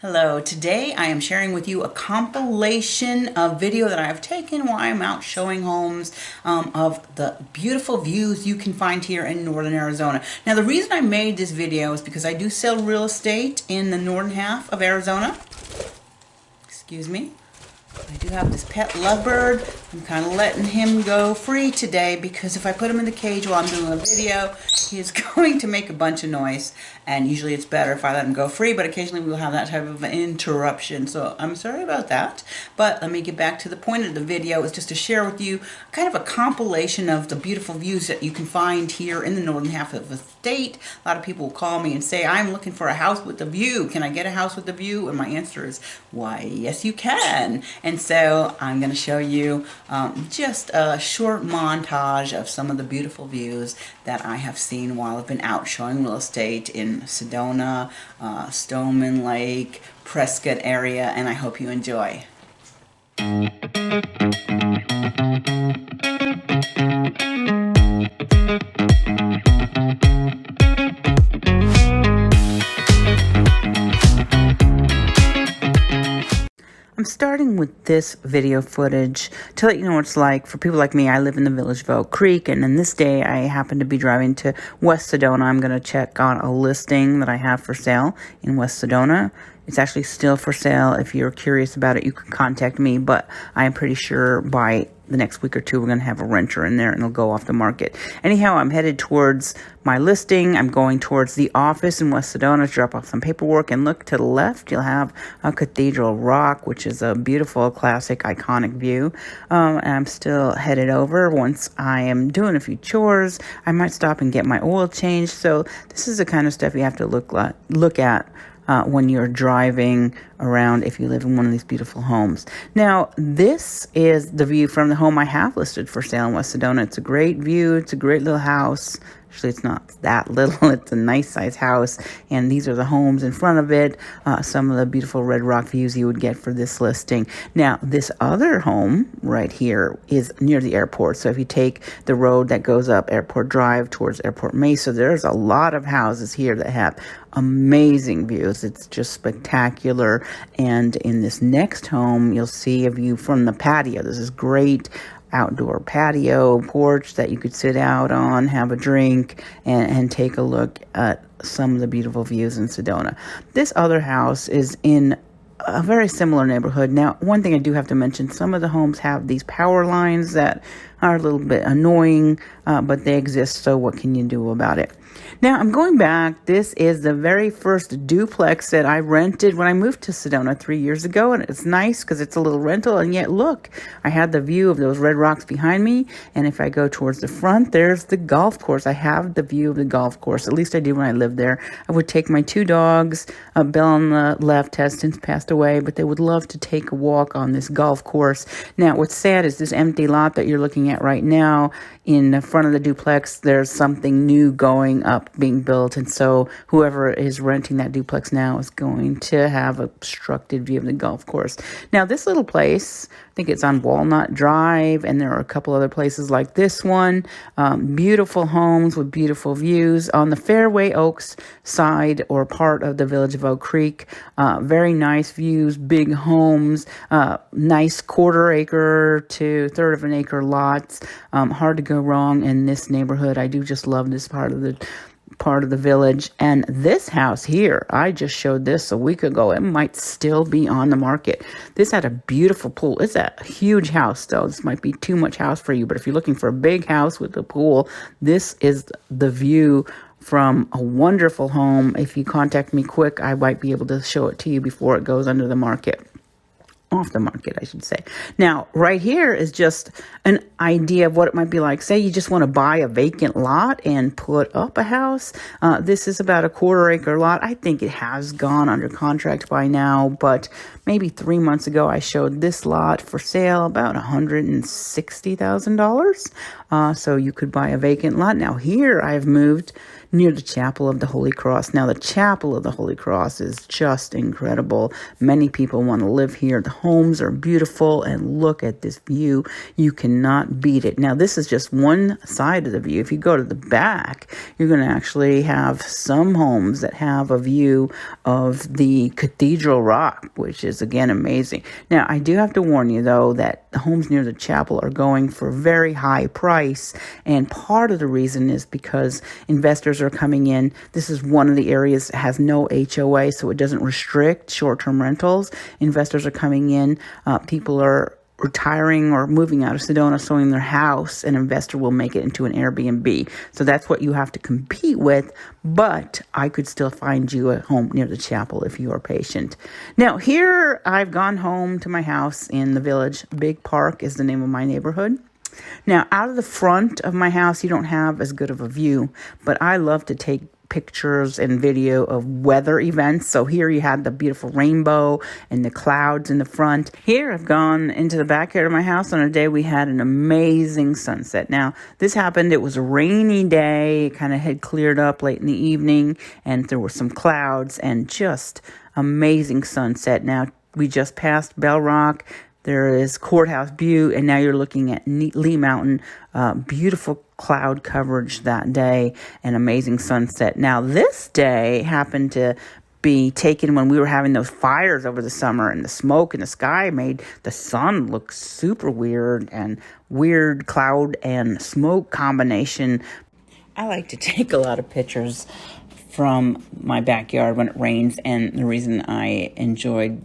Hello, today I am sharing with you a compilation of video that I've taken while I'm out showing homes of the beautiful views you can find here in northern Arizona. Now the reason I made this video is because I do sell real estate in the northern half of Arizona. Excuse me. I do have this pet lovebird. I'm kind of letting him go free today because if I put him in the cage while I'm doing a video, he is going to make a bunch of noise. And usually it's better if I let him go free, but occasionally we'll have that type of an interruption. So I'm sorry about that. But let me get back to the point of the video. Is just to share with you kind of a compilation of the beautiful views that you can find here in the northern half of the state. A lot of people will call me and say, I'm looking for a house with a view. Can I get a house with a view? And my answer is, why, yes you can. And so I'm going to show you just a short montage of some of the beautiful views that I have seen while I've been out showing real estate in Sedona, Stoneman Lake, Prescott area, and I hope you enjoy. I'm starting with this video footage to let you know what it's like for people like me. I live in the village of Oak Creek, and on this day I happen to be driving to West Sedona. I'm going to check on a listing that I have for sale in West Sedona. It's actually still for sale. If you're curious about it, you can contact me, but I am pretty sure by the next week or two we're going to have a renter in there and it'll go off the market. Anyhow, I'm headed towards my listing. I'm going towards the office in West Sedona to drop off some paperwork, and look to the left, you'll have a Cathedral Rock, which is a beautiful, classic, iconic view. And I'm still headed over. Once I am doing a few chores, I might stop and get my oil changed. So this is the kind of stuff you have to look at when you're driving around if you live in one of these beautiful homes. Now, this is the view from the home I have listed for sale in West Sedona. It's a great view. It's a great little house. Actually, it's not that little. It's a nice size house, and these are the homes in front of it. Some of the beautiful red rock views you would get for this listing. Now, this other home right here is near the airport. So if you take the road that goes up Airport Drive towards Airport Mesa, there's a lot of houses here that have amazing views. It's just spectacular. And in this next home, you'll see a view from the patio. This is great outdoor patio porch that you could sit out on, have a drink, and take a look at some of the beautiful views in Sedona. This other house is in a very similar neighborhood. Now, one thing I do have to mention, some of the homes have these power lines that are a little bit annoying, but they exist, so what can you do about it? Now, I'm going back. This is the very first duplex that I rented when I moved to Sedona 3 years ago, and it's nice because it's a little rental, and yet, look, I had the view of those red rocks behind me, and if I go towards the front, there's the golf course. I have the view of the golf course. At least I did when I lived there. I would take my two dogs. Belle on the left has since passed away, but they would love to take a walk on this golf course. Now, what's sad is this empty lot that you're looking at right now. In the front of the duplex, there's something new going up, being built, and so whoever is renting that duplex now is going to have a obstructed view of the golf course. Now, this little place, I think it's on Walnut Drive, and there are a couple other places like this one. Beautiful homes with beautiful views on the Fairway Oaks side or part of the village of Oak Creek. Very nice views, big homes, nice quarter-acre to third-of-an-acre lots. Hard to go wrong in this neighborhood. I do just love this part of the village. And this house here, I just showed this a week ago. It might still be on the market. This had a beautiful pool. It's a huge house, though. This might be too much house for you, but if you're looking for a big house with a pool, this is the view from a wonderful home. If you contact me quick, I might be able to show it to you before it goes under the market. Off the market, I should say. Now, right here is just an idea of what it might be like. Say you just want to buy a vacant lot and put up a house. This is about a quarter-acre lot. I think it has gone under contract by now, but maybe 3 months ago, I showed this lot for sale about $160,000. so you could buy a vacant lot. Now here I've moved near the Chapel of the Holy Cross. Now the Chapel of the Holy Cross is just incredible. Many people want to live here. The homes are beautiful, and look at this view. You cannot beat it. Now this is just one side of the view. If you go to the back, you're going to actually have some homes that have a view of the Cathedral Rock, which is again amazing. Now I do have to warn you though that the homes near the chapel are going for a very high price, and part of the reason is because investors are coming in. This is one of the areas that has no HOA, so it doesn't restrict short-term rentals. Investors are coming in. People are retiring or moving out of Sedona, selling their house. An investor will make it into an Airbnb. So that's what you have to compete with, but I could still find you a home near the chapel if you are patient. Now here I've gone home to my house in the village. Big Park is the name of my neighborhood. Now, out of the front of my house, you don't have as good of a view, but I love to take pictures and video of weather events. So here you had the beautiful rainbow and the clouds in the front. Here I've gone into the backyard of my house on a day we had an amazing sunset. Now, this happened, it was a rainy day, it kind of had cleared up late in the evening, and there were some clouds and just amazing sunset. Now, we just passed Bell Rock. There is Courthouse Butte, and now you're looking at Lee Mountain. Beautiful cloud coverage that day, and amazing sunset. Now, this day happened to be taken when we were having those fires over the summer, and the smoke in the sky made the sun look super weird, and weird cloud and smoke combination. I like to take a lot of pictures from my backyard when it rains, and the reason I enjoyed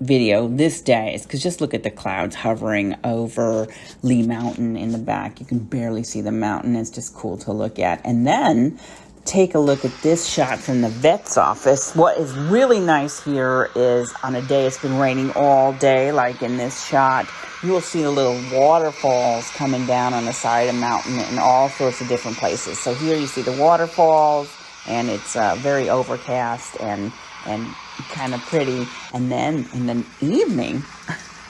video this day is because just look at the clouds hovering over Lee Mountain in the back. You can barely see the mountain. It's just cool to look at. And then take a look at this shot from the vet's office. What is really nice here is on a day it's been raining all day, like in this shot, you will see the little waterfalls coming down on the side of the mountain in all sorts of different places. So here you see the waterfalls, and it's very overcast and kind of pretty. And then in the evening,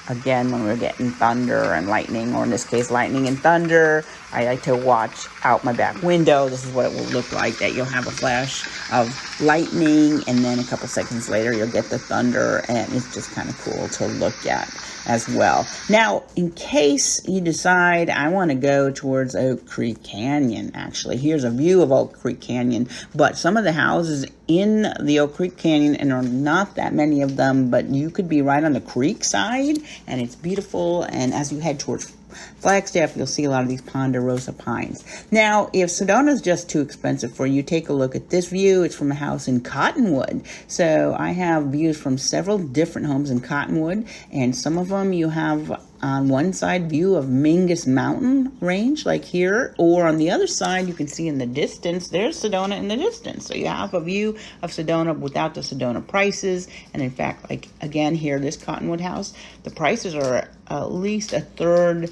again, when we're getting thunder and lightning, or in this case, lightning and thunder, I like to watch out my back window. This is what it will look like, that you'll have a flash of lightning, and then a couple seconds later, you'll get the thunder, and it's just kind of cool to look at as well. Now, in case you decide I want to go towards Oak Creek Canyon, actually, here's a view of Oak Creek Canyon, but some of the houses in the Oak Creek Canyon, and there are not that many of them, but you could be right on the creek side, and it's beautiful. And as you head towards Flagstaff, you'll see a lot of these ponderosa pines. Now, if Sedona is just too expensive for you, take a look at this view. It's from a house in Cottonwood. So I have views from several different homes in Cottonwood, and some of them you have on one side view of Mingus Mountain range, like here, or on the other side you can see in the distance, there's Sedona in the distance. So you have a view of Sedona without the Sedona prices. And in fact, like again here, this Cottonwood house, the prices are at least a third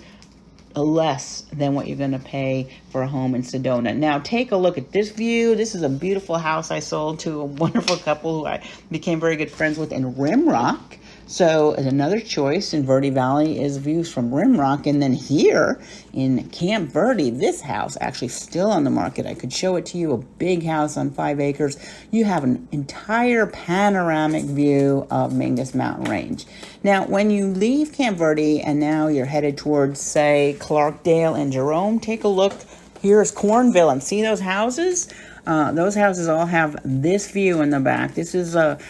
less than what you're going to pay for a home in Sedona. Now take a look at this view. This is a beautiful house I sold to a wonderful couple who I became very good friends with in Rimrock. So another choice in Verde Valley is views from Rimrock. And then here in Camp Verde, this house actually still on the market. I could show it to you, a big house on 5 acres. You have an entire panoramic view of Mingus Mountain Range. Now, when you leave Camp Verde and now you're headed towards, say, Clarkdale and Jerome, take a look. Here's Cornville, and see those houses? Those houses all have this view in the back. This is a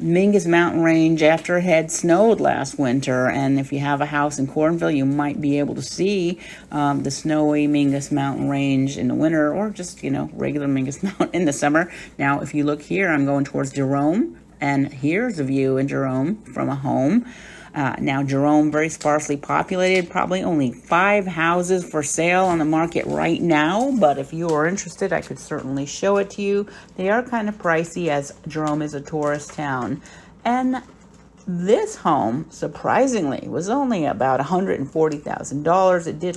Mingus Mountain Range after it had snowed last winter, and if you have a house in Cornville, you might be able to see the snowy Mingus Mountain Range in the winter, or just, regular Mingus Mountain in the summer. Now, if you look here, I'm going towards Jerome, and here's a view in Jerome from a home. Now, Jerome, very sparsely populated, probably only 5 houses for sale on the market right now. But if you are interested, I could certainly show it to you. They are kind of pricey, as Jerome is a tourist town. And This home, surprisingly, was only about $140,000. It did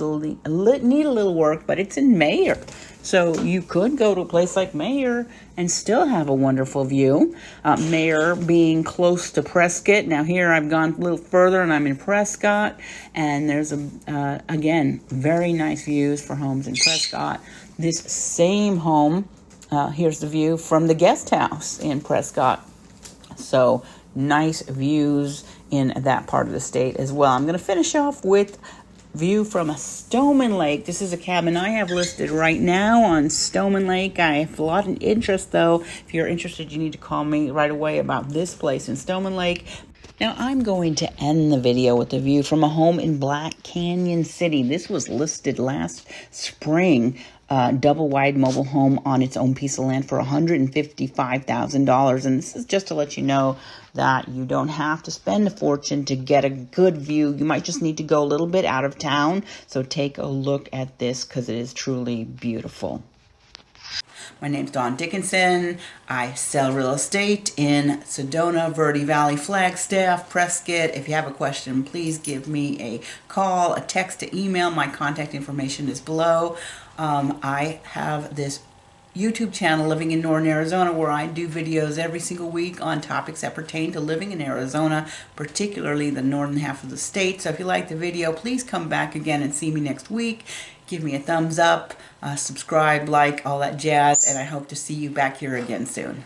need a little work, but it's in Mayer. So you could go to a place like Mayer and still have a wonderful view. Mayer being close to Prescott. Now here I've gone a little further and I'm in Prescott. And there's, again, very nice views for homes in Prescott. This same home, here's the view from the guest house in Prescott. So nice views in that part of the state as well. I'm going to finish off with view from a Stoneman Lake. This is a cabin I have listed right now on Stoneman Lake. I have a lot of interest, though. If you're interested, you need to call me right away about this place in Stoneman Lake. Now, I'm going to end the video with a view from a home in Black Canyon City. This was listed last spring. Double wide mobile home on its own piece of land for $155,000. And this is just to let you know that you don't have to spend a fortune to get a good view. You might just need to go a little bit out of town. So take a look at this because it is truly beautiful. My name's Dawn Dickenson. I sell real estate in Sedona, Verde Valley, Flagstaff, Prescott. If you have a question, please give me a call, a text, an email. My contact information is below. I have this YouTube channel, Living in Northern Arizona, where I do videos every single week on topics that pertain to living in Arizona, particularly the northern half of the state. So if you like the video, please come back again and see me next week. Give me a thumbs up, subscribe, like, all that jazz, and I hope to see you back here again soon.